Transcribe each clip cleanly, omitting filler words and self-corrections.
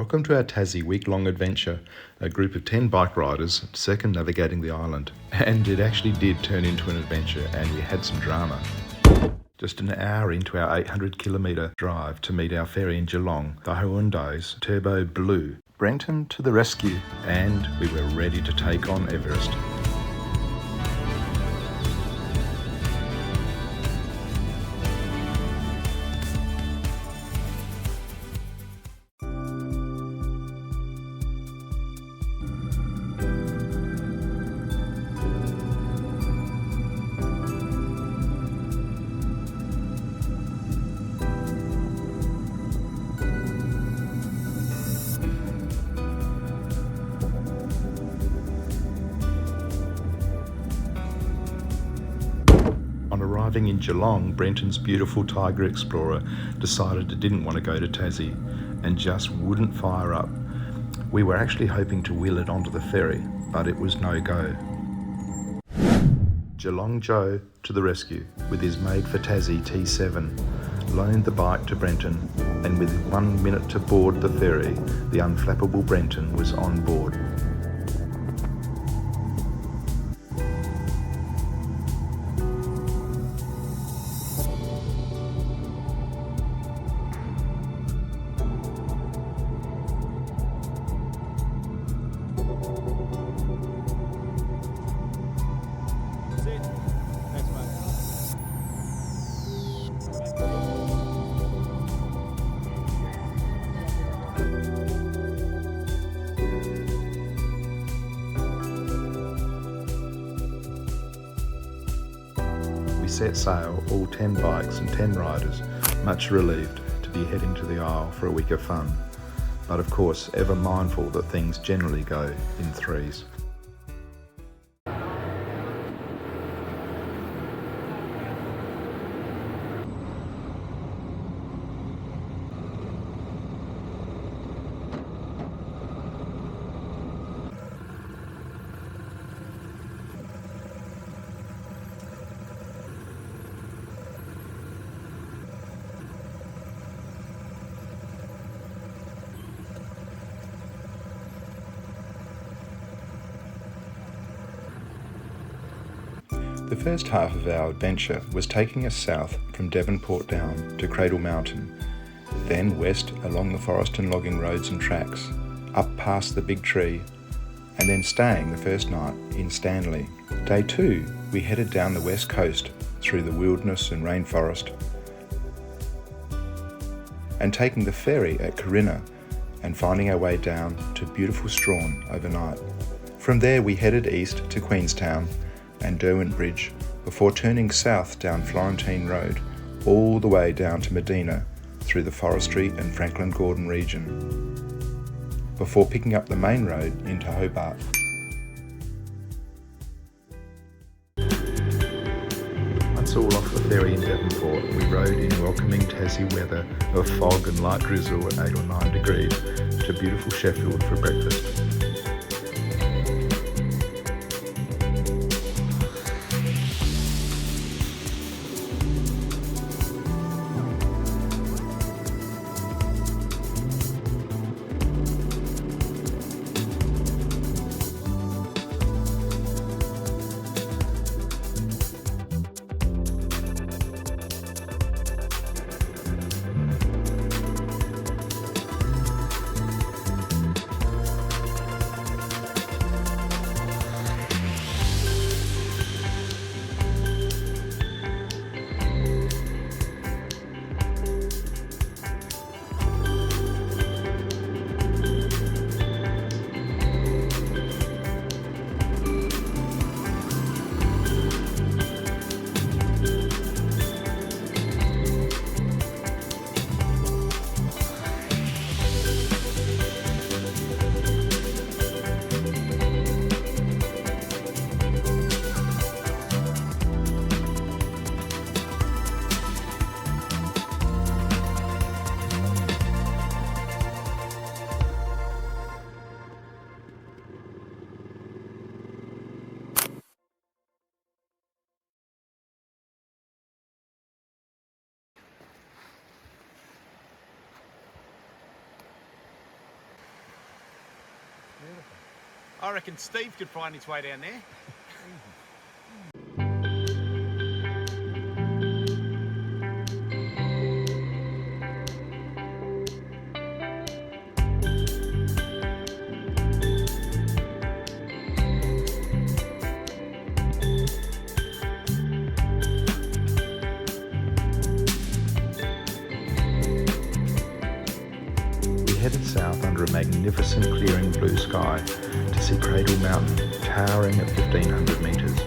Welcome to our Tassie week-long adventure, a group of 10 bike riders circumnavigating the island. And it actually did turn into an adventure, and we had some drama. Just an hour into our 800-kilometre drive to meet our ferry in Geelong, the Hyundai's Turbo Blue. Brenton to the rescue, and we were ready to take on Everest. On arriving in Geelong, Brenton's beautiful Tiger Explorer decided it didn't want to go to Tassie and just wouldn't fire up. We were actually hoping to wheel it onto the ferry, but it was no go. Geelong Joe to the rescue with his made for Tassie T7, loaned the bike to Brenton, and with 1 minute to board the ferry, the unflappable Brenton was on board. We set sail, all 10 bikes and 10 riders, much relieved to be heading to the Isle for a week of fun, but of course ever mindful that things generally go in threes. The first half of our adventure was taking us south from Devonport down to Cradle Mountain, then west along the forest and logging roads and tracks, up past the big tree, and then staying the first night in Stanley. Day 2, we headed down the west coast through the wilderness and rainforest, and taking the ferry at Corinna and finding our way down to beautiful Strahan overnight. From there we headed east to Queenstown and Derwent Bridge before turning south down Florentine Road all the way down to Medina through the forestry and Franklin Gordon region before picking up the main road into Hobart. Once all off the ferry in Devonport, we rode in welcoming Tassie weather of fog and light drizzle at 8 or 9 degrees to beautiful Sheffield for breakfast. I reckon Steve could find his way down there. We headed south under a magnificent clearing blue sky to see Cradle Mountain towering at 1500 metres.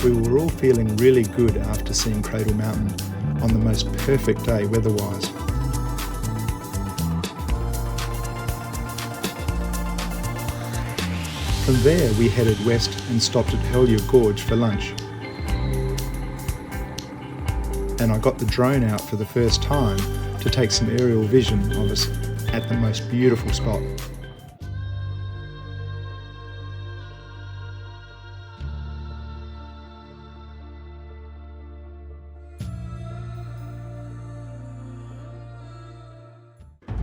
We were all feeling really good after seeing Cradle Mountain on the most perfect day weather-wise. From there we headed west and stopped at Hellyer Gorge for lunch. And I got the drone out for the first time to take some aerial vision of us at the most beautiful spot.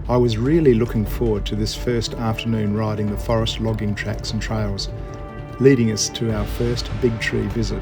I was really looking forward to this first afternoon riding the forest logging tracks and trails, leading us to our first big tree visit.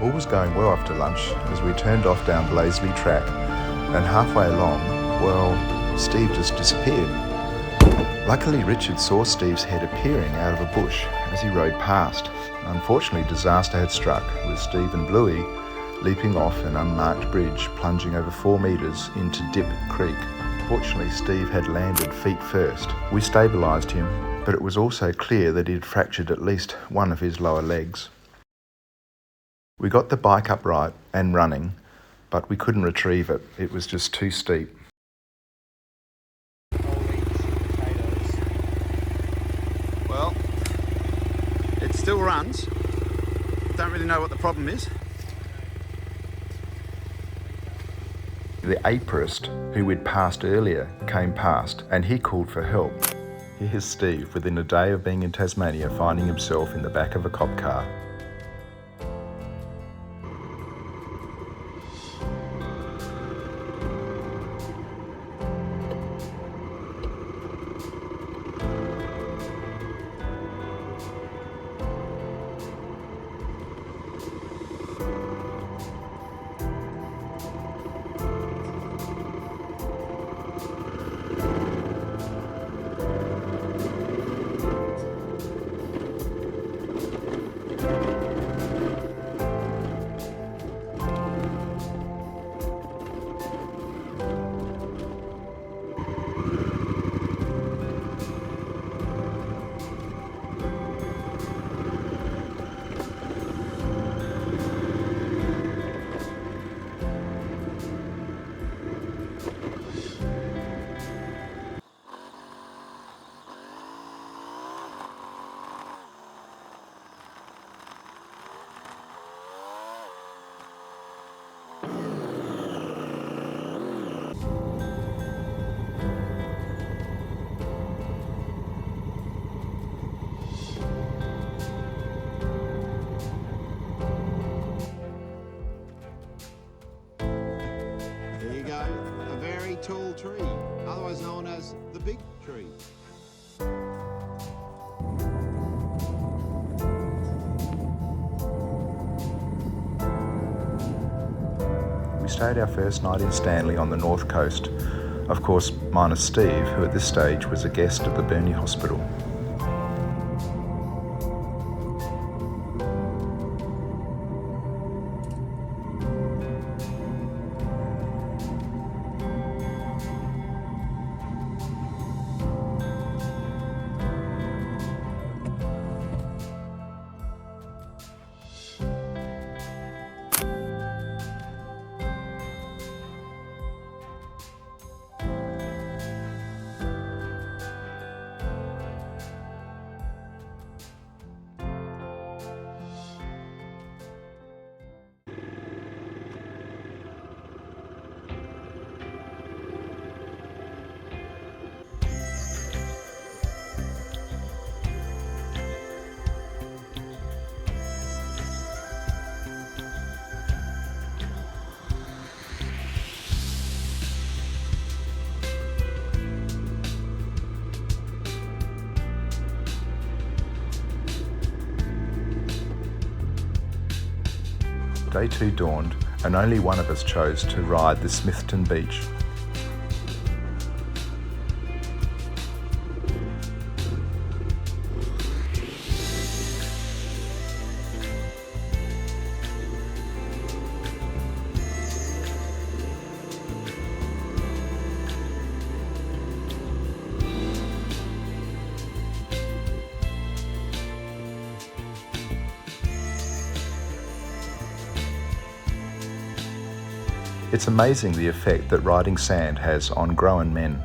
All was going well after lunch as we turned off down Blazely Track, and halfway along, well, Steve just disappeared. Luckily, Richard saw Steve's head appearing out of a bush as he rode past. Unfortunately, disaster had struck, with Steve and Bluey leaping off an unmarked bridge, plunging over 4 metres into Dip Creek. Fortunately, Steve had landed feet first. We stabilised him, but it was also clear that he had fractured at least one of his lower legs. We got the bike upright and running, but we couldn't retrieve it. It was just too steep. Well, it still runs. Don't really know what the problem is. The apiarist, who we'd passed earlier, came past and he called for help. Here's Steve, within a day of being in Tasmania, finding himself in the back of a cop car. A very tall tree, otherwise known as the big tree. We stayed our first night in Stanley on the north coast, of course minus Steve, who at this stage was a guest at the Burnie Hospital. Day 2 dawned, and only one of us chose to ride the Smithton Beach. It's amazing the effect that riding sand has on grown men.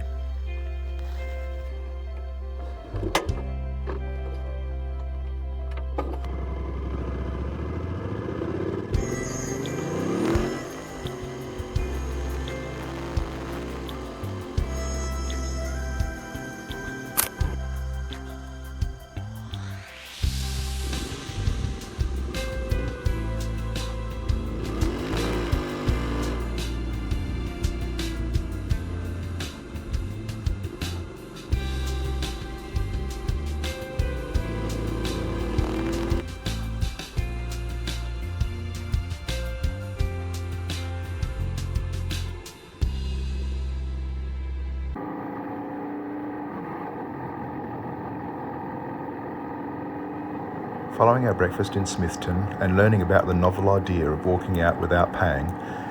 Following our breakfast in Smithton and learning about the novel idea of walking out without paying,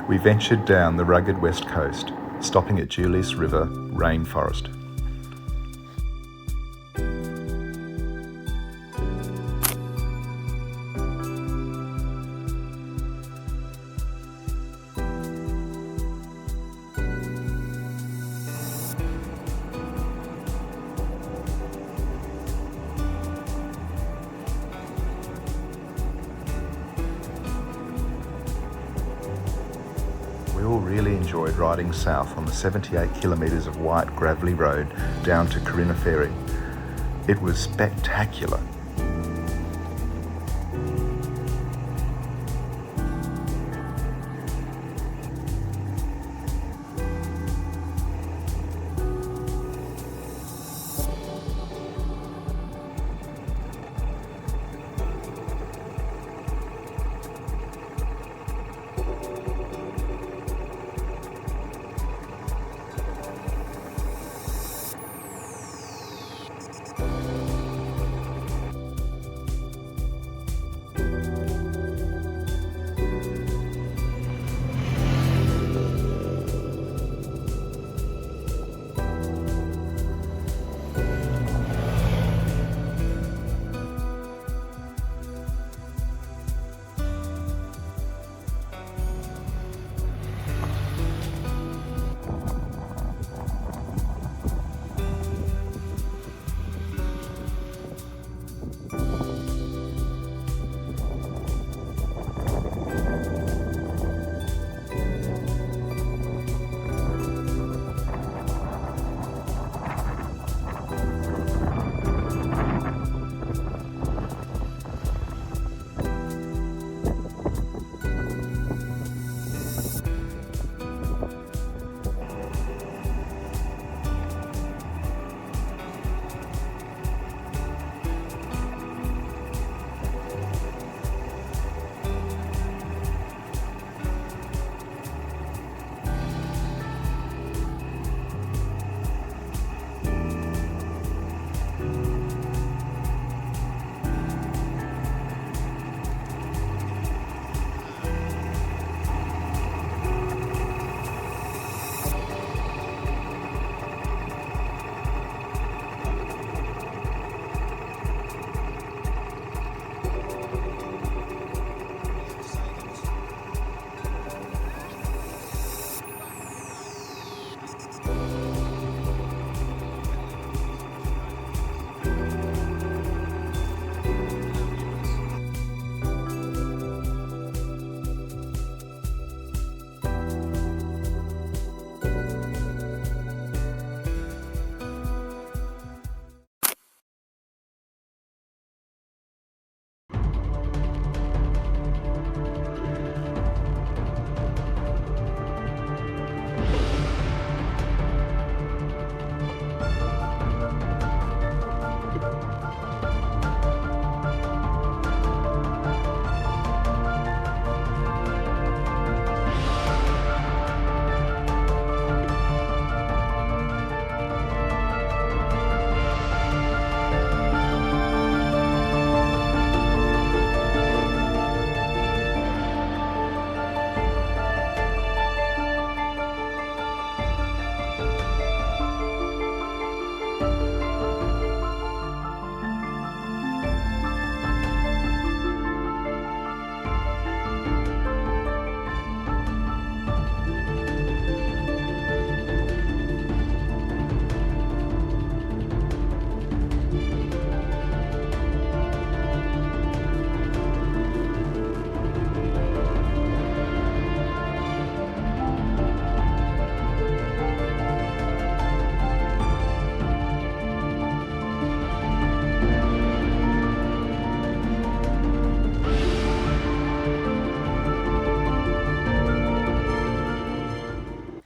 we ventured down the rugged west coast, stopping at Julius River Rainforest. We all really enjoyed riding south on the 78 kilometres of white gravelly road down to Corinna Ferry. It was spectacular.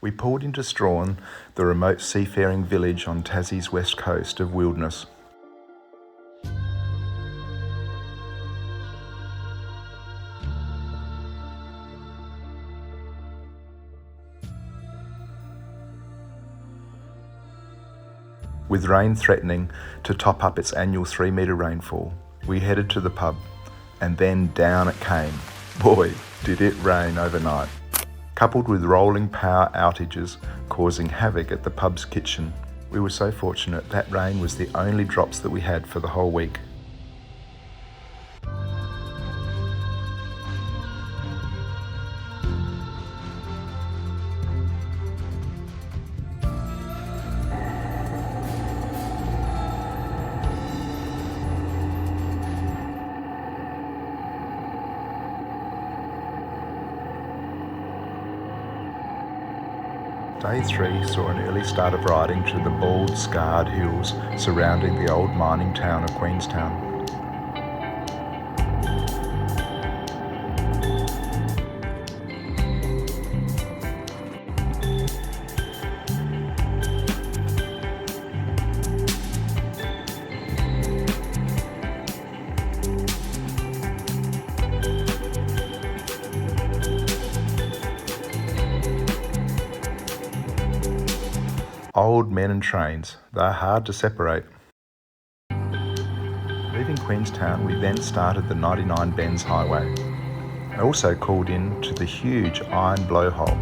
We pulled into Strahan, the remote seafaring village on Tassie's west coast of wilderness. With rain threatening to top up its annual 3-metre rainfall, we headed to the pub and then down it came. Boy, did it rain overnight. Coupled with rolling power outages causing havoc at the pub's kitchen, we were so fortunate that rain was the only drops that we had for the whole week. Day 3 saw an early start of riding through the bald, scarred hills surrounding the old mining town of Queenstown. Old men and trains, they're hard to separate. Leaving Queenstown, we then started the 99 Bends Highway. I also called in to the huge iron blowhole.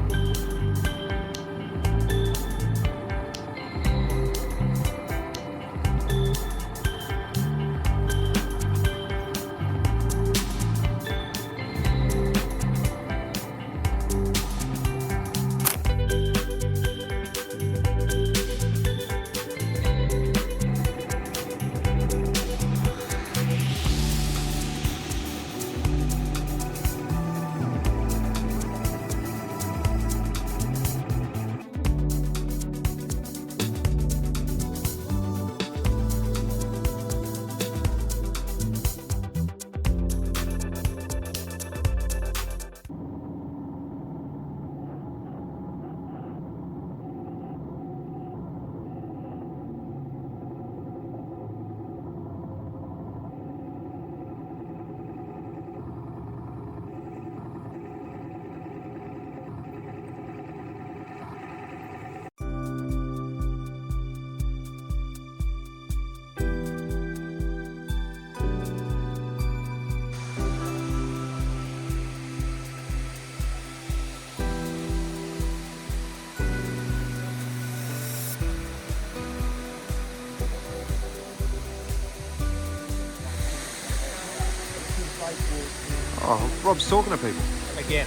Oh, Rob's talking to people. Again.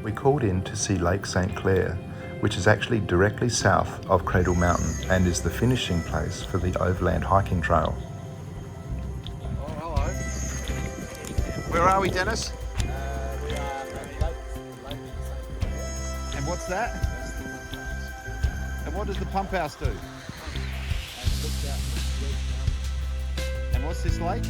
We called in to see Lake St. Clair, which is actually directly south of Cradle Mountain and is the finishing place for the overland hiking trail. Oh, hello. Where are we, Dennis? We are at Lake St. Clair. And what's that? And what does the pump house do? And what's this lake?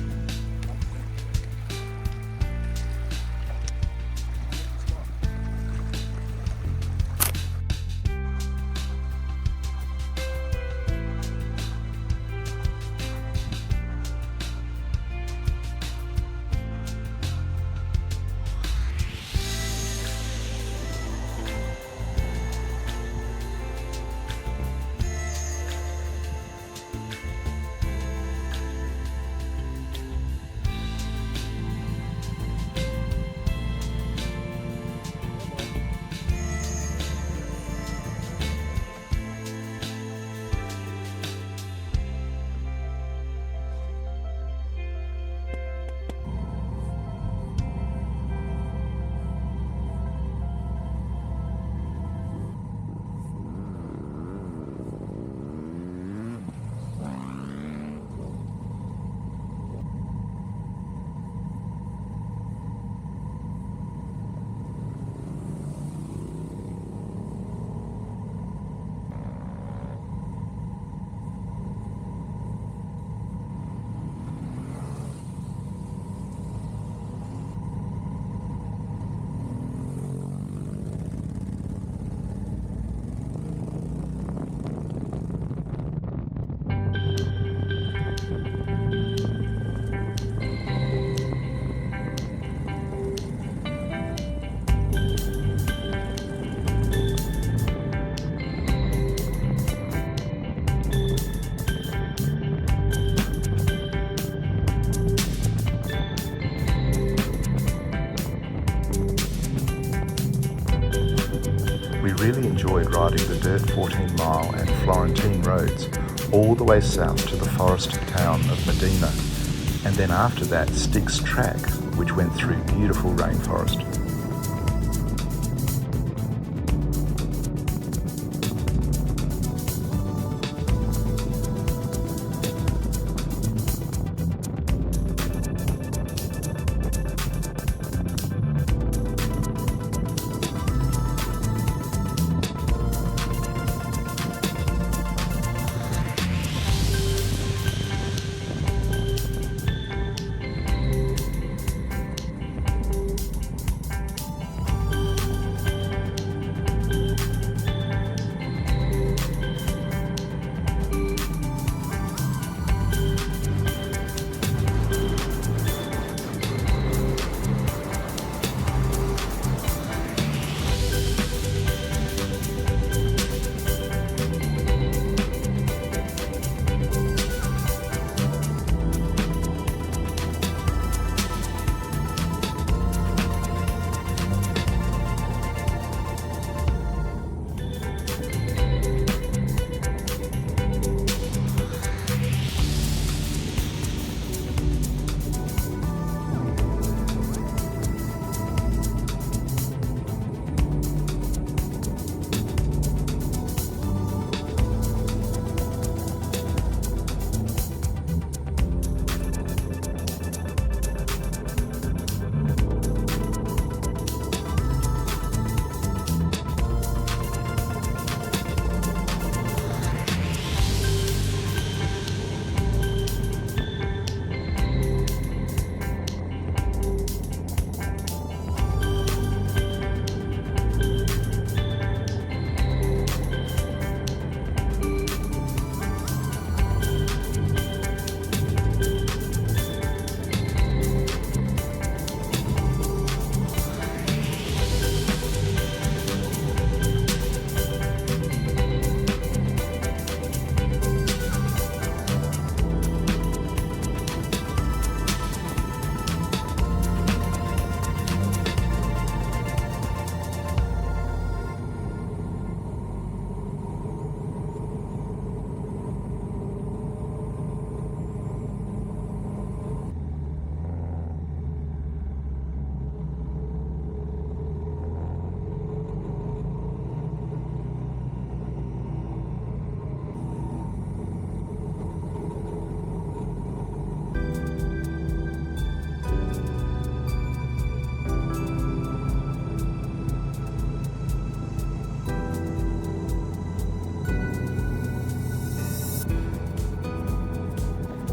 We really enjoyed riding the dirt 14-mile and Florentine roads all the way south to the forest town of Medina, and then after that Styx track, which went through beautiful rainforest.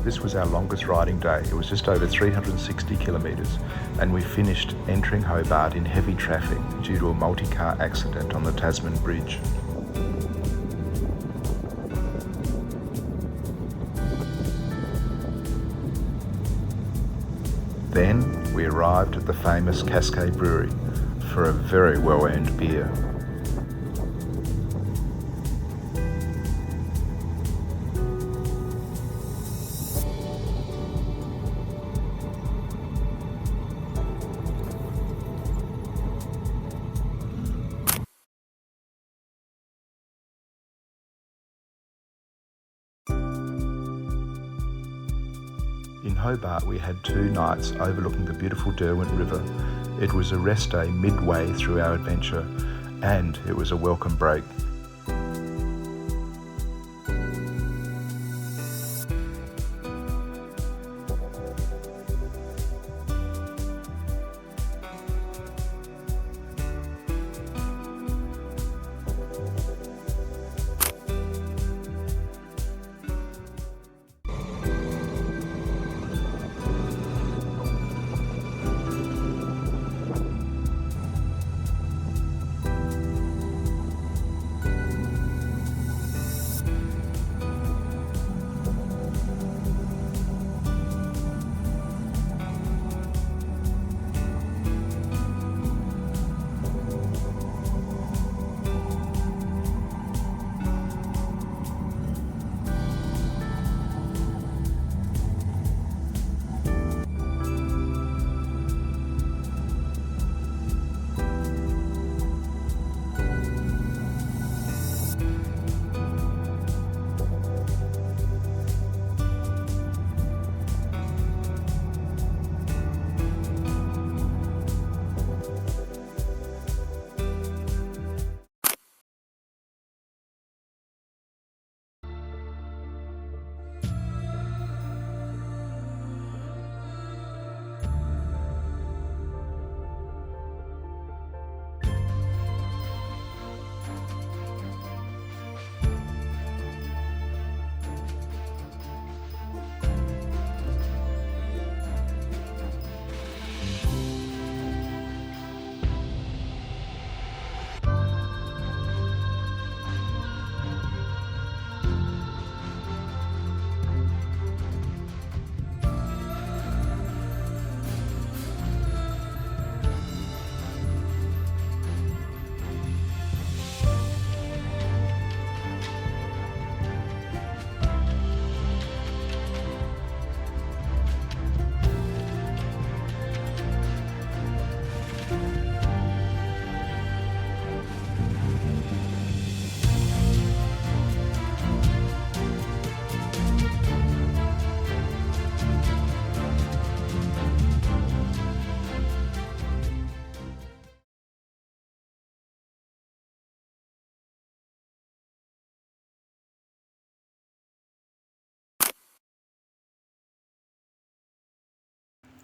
This was our longest riding day. It was just over 360 kilometres, and we finished entering Hobart in heavy traffic due to a multi-car accident on the Tasman Bridge. Then we arrived at the famous Cascade Brewery for a very well-earned beer. In Hobart we had 2 nights overlooking the beautiful Derwent River. It was a rest day midway through our adventure, and it was a welcome break.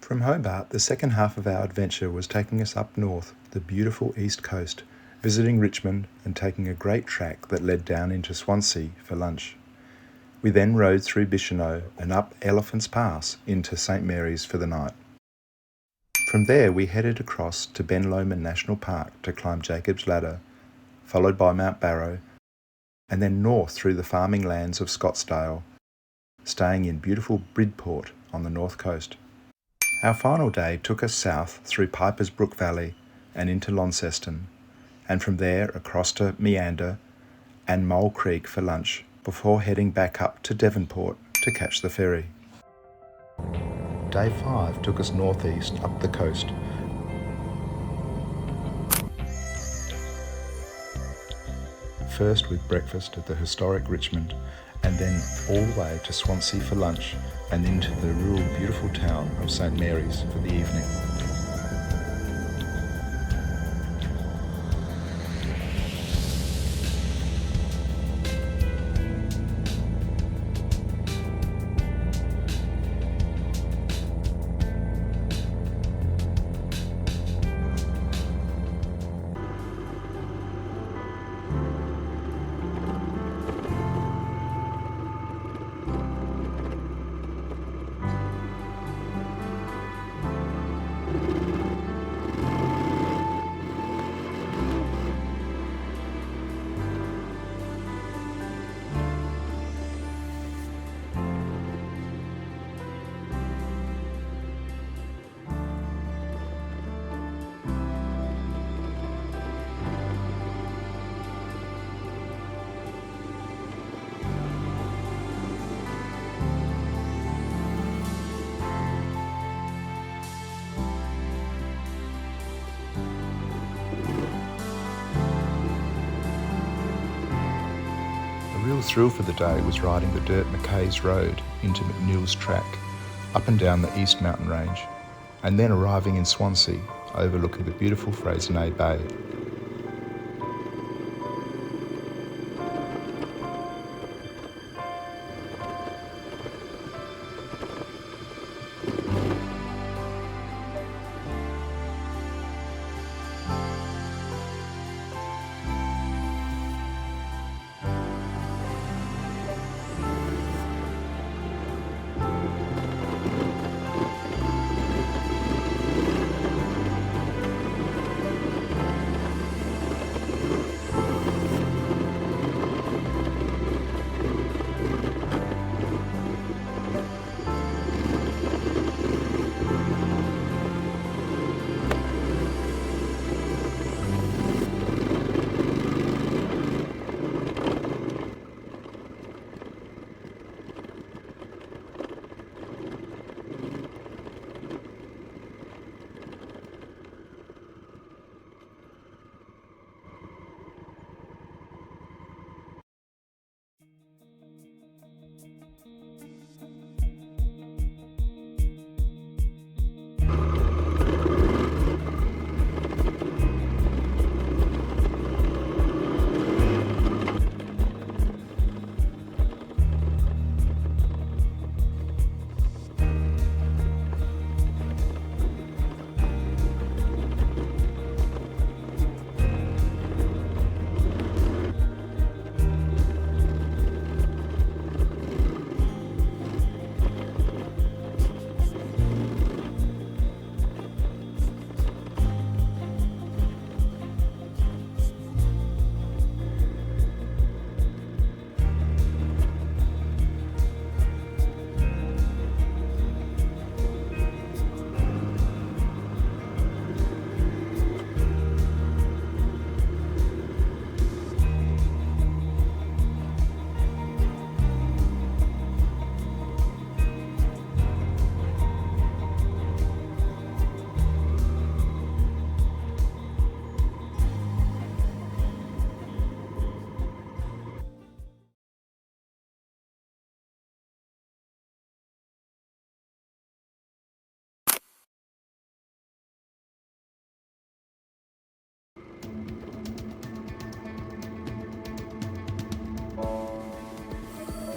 From Hobart, the second half of our adventure was taking us up north, the beautiful east coast, visiting Richmond and taking a great track that led down into Swansea for lunch. We then rode through Bicheno and up Elephant's Pass into St Mary's for the night. From there we headed across to Ben Lomond National Park to climb Jacob's Ladder, followed by Mount Barrow, and then north through the farming lands of Scottsdale, staying in beautiful Bridport on the north coast. Our final day took us south through Piper's Brook Valley and into Launceston, and from there across to Meander and Mole Creek for lunch before heading back up to Devonport to catch the ferry. Day 5 took us northeast up the coast. First with breakfast at the historic Richmond, and then all the way to Swansea for lunch and into the rural beautiful town of St Mary's for the evening. The real thrill for the day was riding the dirt Mackay's Road into McNeil's Track, up and down the East Mountain Range, and then arriving in Swansea, overlooking the beautiful Freycinet Bay.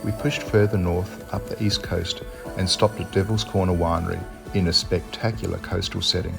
We pushed further north up the east coast and stopped at Devil's Corner Winery in a spectacular coastal setting.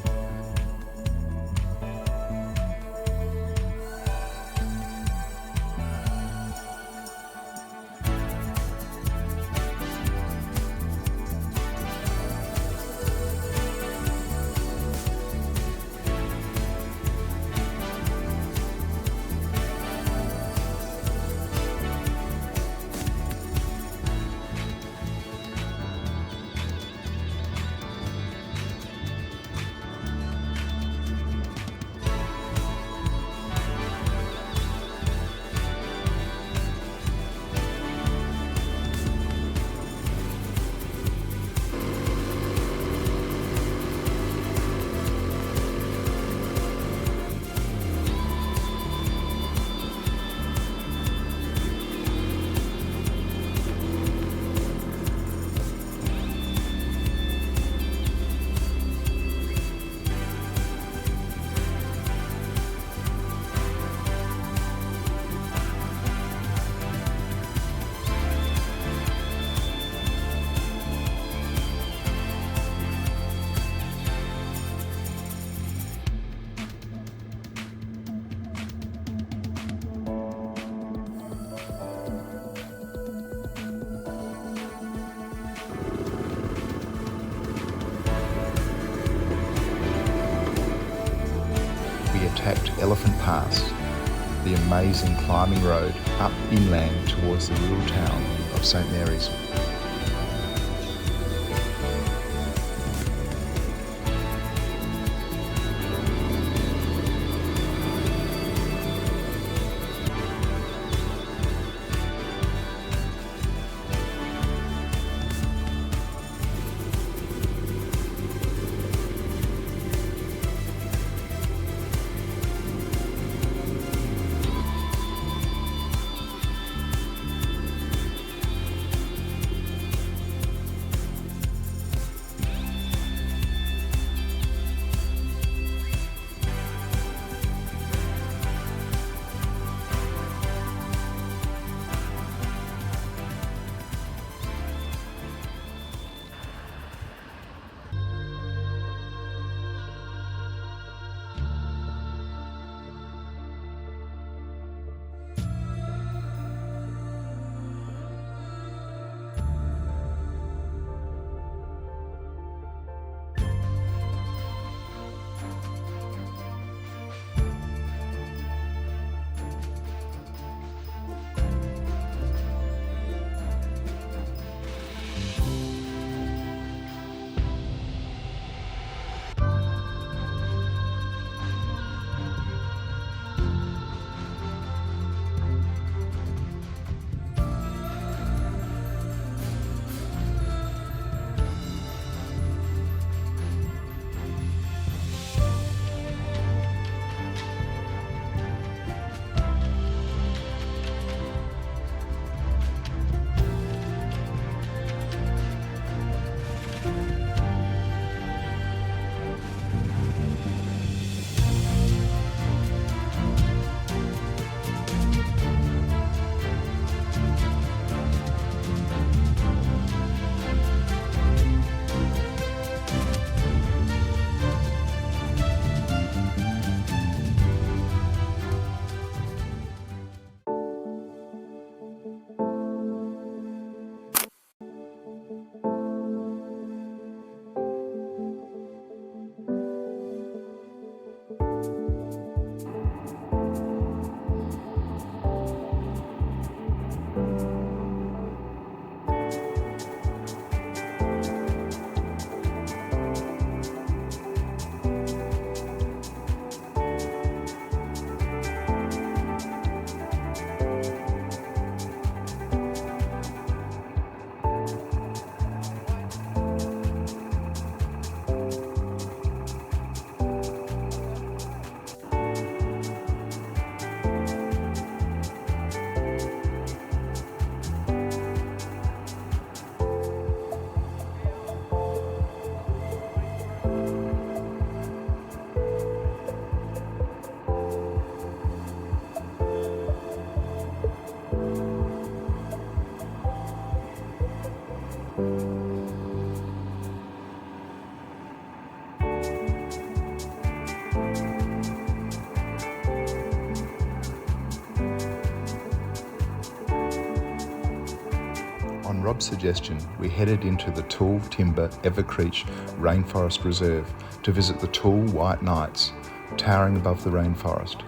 Attacked Elephant Pass, the amazing climbing road up inland towards the rural town of St Mary's. Rob's suggestion, we headed into the Tool Timber Evercreech Rainforest Reserve to visit the Tool White Knights, towering above the rainforest.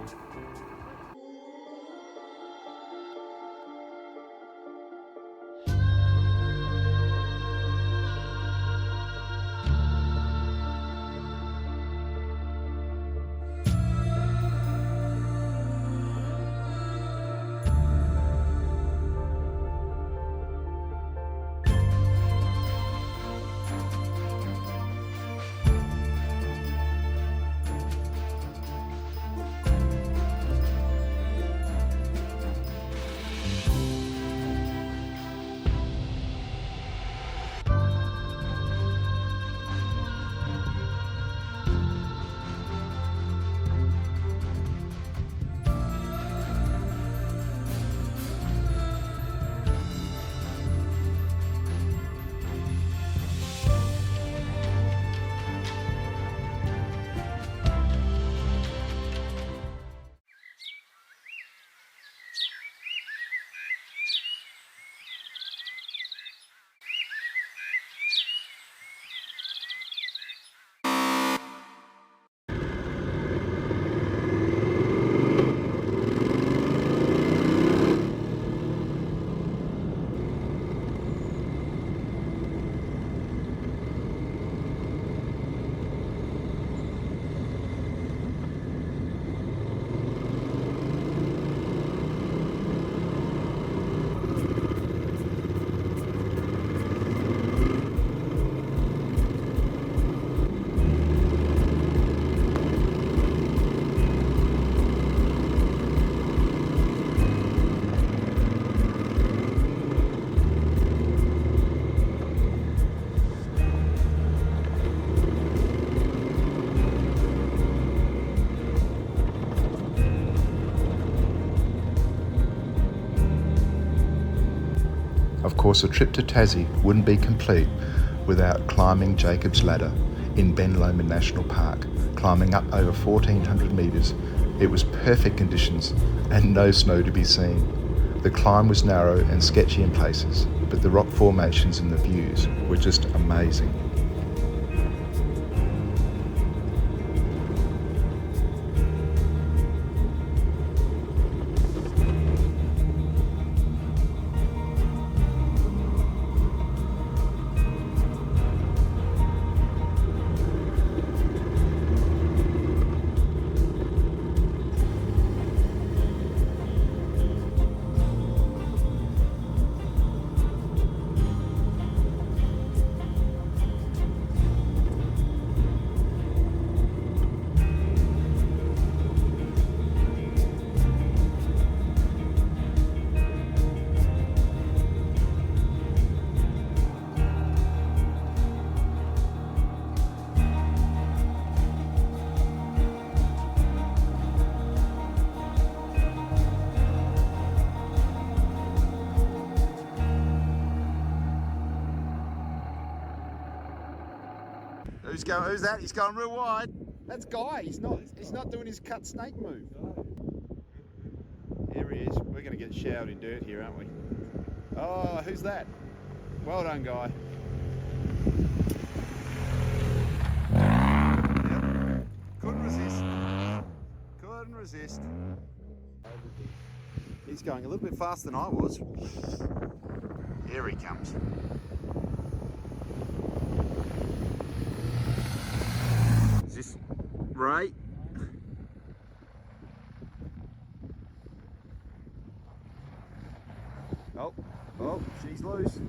Of course, a trip to Tassie wouldn't be complete without climbing Jacob's Ladder in Ben Lomond National Park, climbing up over 1,400 metres. It was perfect conditions and no snow to be seen. The climb was narrow and sketchy in places, but the rock formations and the views were just amazing. Who's that? He's going real wide. That's Guy. He's not doing his cut snake move. Here he is. We're going to get showered in dirt here, aren't we? Oh, who's that? Well done, Guy. Yep. Couldn't resist. Couldn't resist. He's going a little bit faster than I was. Here he comes. Is this Ray? Oh, she's loose.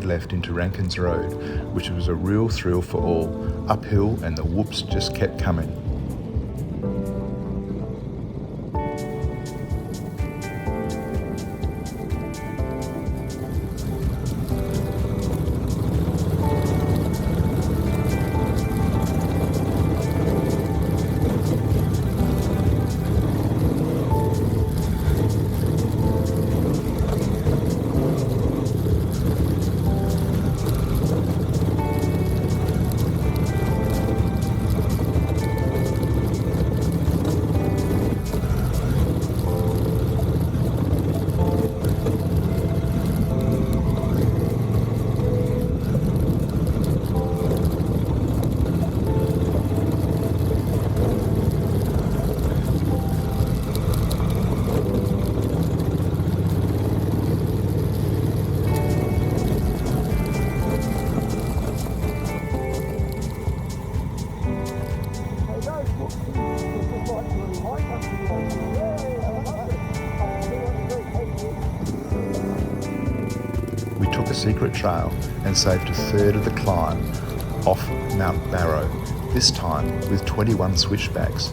turned left into Rankin's Road, which was a real thrill for all, uphill, and the whoops just kept coming. We took a secret trail and saved a third of the climb off Mount Barrow, this time with 21 switchbacks,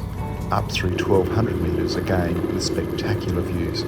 up through 1200 metres again with spectacular views.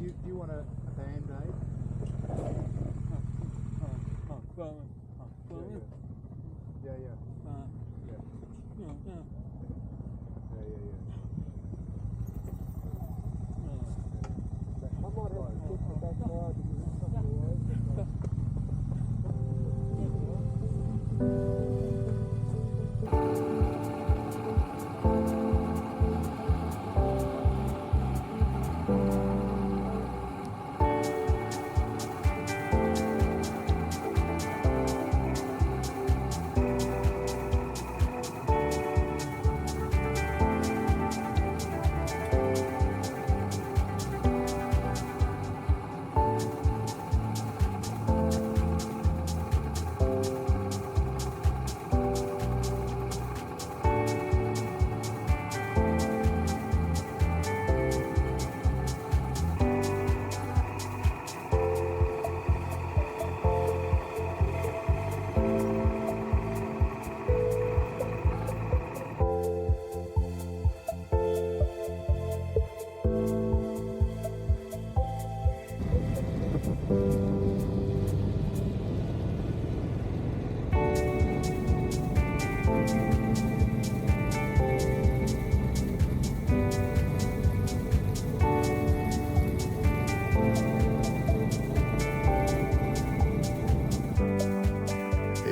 Do you want a band-aid? Yeah. I might have to check the back side because it's something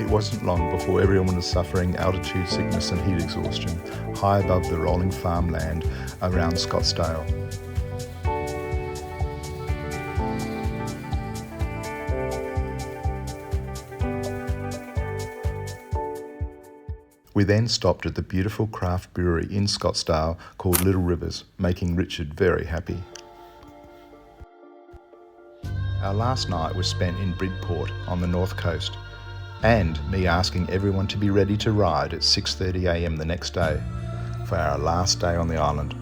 wasn't long before everyone was suffering altitude sickness and heat exhaustion high above the rolling farmland around Scottsdale. We then stopped at the beautiful craft brewery in Scottsdale called Little Rivers, making Richard very happy. Our last night was spent in Bridport on the north coast, and me asking everyone to be ready to ride at 6:30 a.m. the next day for our last day on the island.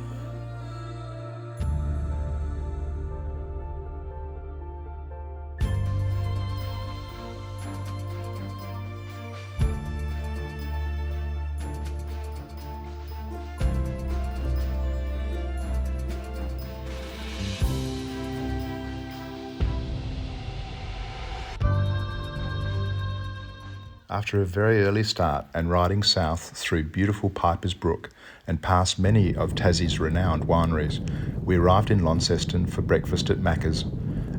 After a very early start and riding south through beautiful Piper's Brook and past many of Tassie's renowned wineries, we arrived in Launceston for breakfast at Macca's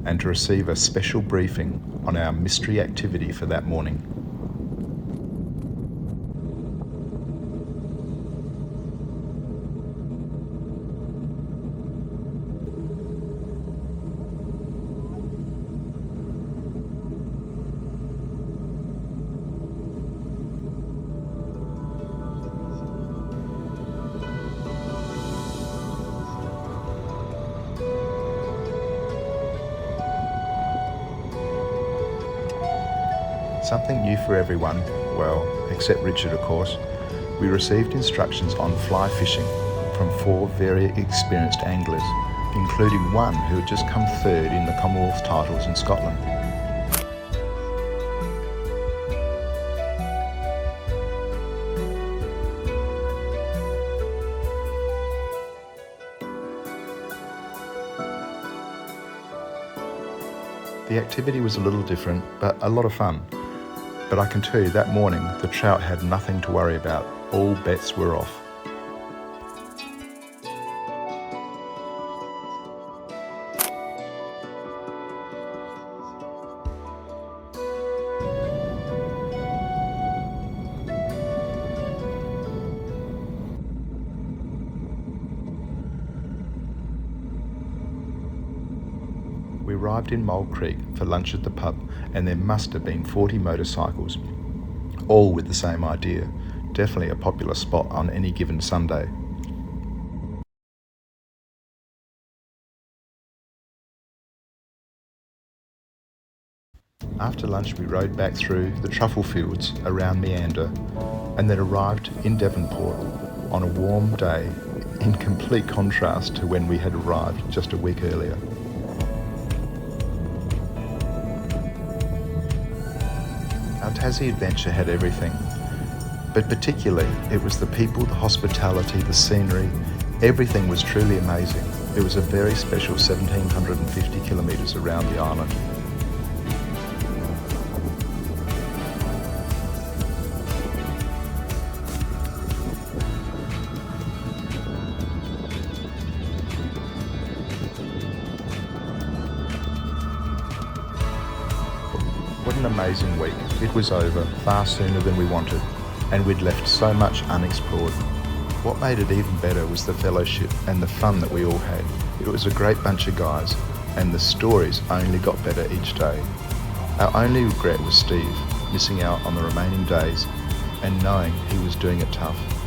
and to receive a special briefing on our mystery activity for that morning. Something new for everyone, well, except Richard of course. We received instructions on fly fishing from 4 very experienced anglers, including one who had just come third in the Commonwealth titles in Scotland. The activity was a little different, but a lot of fun. But I can tell you that morning the trout had nothing to worry about. All bets were off. We arrived in Mole Creek for lunch at the pub, and there must have been 40 motorcycles, all with the same idea. Definitely a popular spot on any given Sunday. After lunch we rode back through the truffle fields around Meander and then arrived in Devonport on a warm day in complete contrast to when we had arrived just a week earlier. Our Tassie adventure had everything, but particularly it was the people, the hospitality, the scenery. Everything was truly amazing. It was a very special 1,750 kilometres around the island. What an amazing week. It was over far sooner than we wanted, and we'd left so much unexplored. What made it even better was the fellowship and the fun that we all had. It was a great bunch of guys, and the stories only got better each day. Our only regret was Steve, missing out on the remaining days and knowing he was doing it tough.